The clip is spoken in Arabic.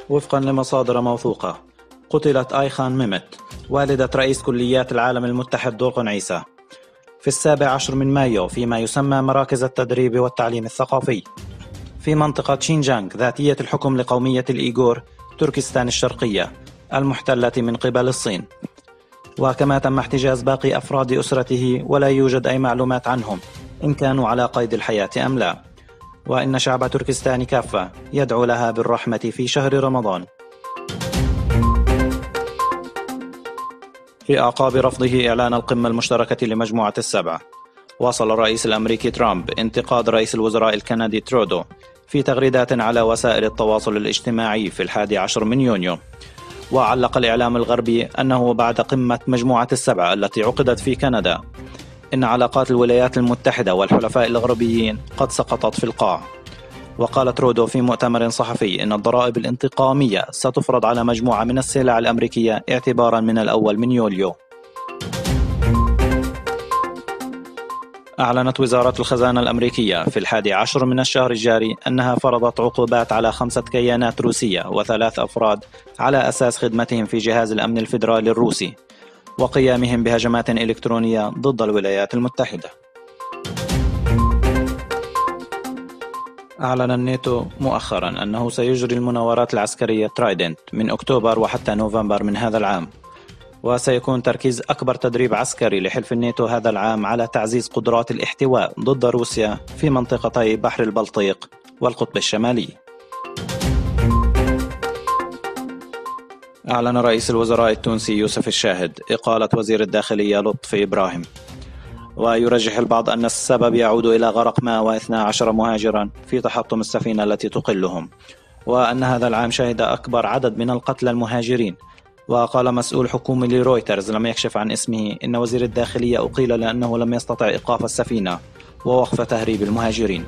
وفقا لمصادر موثوقة، قتلت آيخان ميمت والدة رئيس كليات العالم المتحد دورغون عيسى في 17 من مايو فيما يسمى مراكز التدريب والتعليم الثقافي في منطقة شينجانغ ذاتية الحكم لقومية الإيغور تركستان الشرقية المحتلة من قبل الصين. وكما تم احتجاز باقي أفراد أسرته ولا يوجد أي معلومات عنهم إن كانوا على قيد الحياة أم لا، وإن شعب تركستان كافة يدعو لها بالرحمة في شهر رمضان. في أعقاب رفضه إعلان القمة المشتركة لمجموعة السبع، واصل الرئيس الأمريكي ترامب انتقاد رئيس الوزراء الكندي ترودو في تغريدات على وسائل التواصل الاجتماعي في 11 من يونيو. وعلق الإعلام الغربي أنه بعد قمة مجموعة السبع التي عقدت في كندا إن علاقات الولايات المتحدة والحلفاء الغربيين قد سقطت في القاع. وقال ترودو في مؤتمر صحفي إن الضرائب الانتقامية ستفرض على مجموعة من السلع الأمريكية اعتبارا من الأول من يوليو. أعلنت وزارة الخزانة الأمريكية في 11 من الشهر الجاري أنها فرضت عقوبات على 5 كيانات روسية و3 أفراد على أساس خدمتهم في جهاز الأمن الفيدرالي الروسي وقيامهم بهجمات إلكترونية ضد الولايات المتحدة. أعلن الناتو مؤخرا أنه سيجري المناورات العسكرية ترايدنت من أكتوبر وحتى نوفمبر من هذا العام، وسيكون تركيز أكبر تدريب عسكري لحلف الناتو هذا العام على تعزيز قدرات الاحتواء ضد روسيا في منطقتي بحر البلطيق والقطب الشمالي. أعلن رئيس الوزراء التونسي يوسف الشاهد إقالة وزير الداخلية لطفي إبراهيم، ويرجح البعض أن السبب يعود إلى غرق 112 مهاجرا في تحطم السفينة التي تقلهم، وأن هذا العام شهد أكبر عدد من القتلى المهاجرين. وقال مسؤول حكومي لرويترز لم يكشف عن اسمه إن وزير الداخلية أقيل لأنه لم يستطع إيقاف السفينة ووقف تهريب المهاجرين.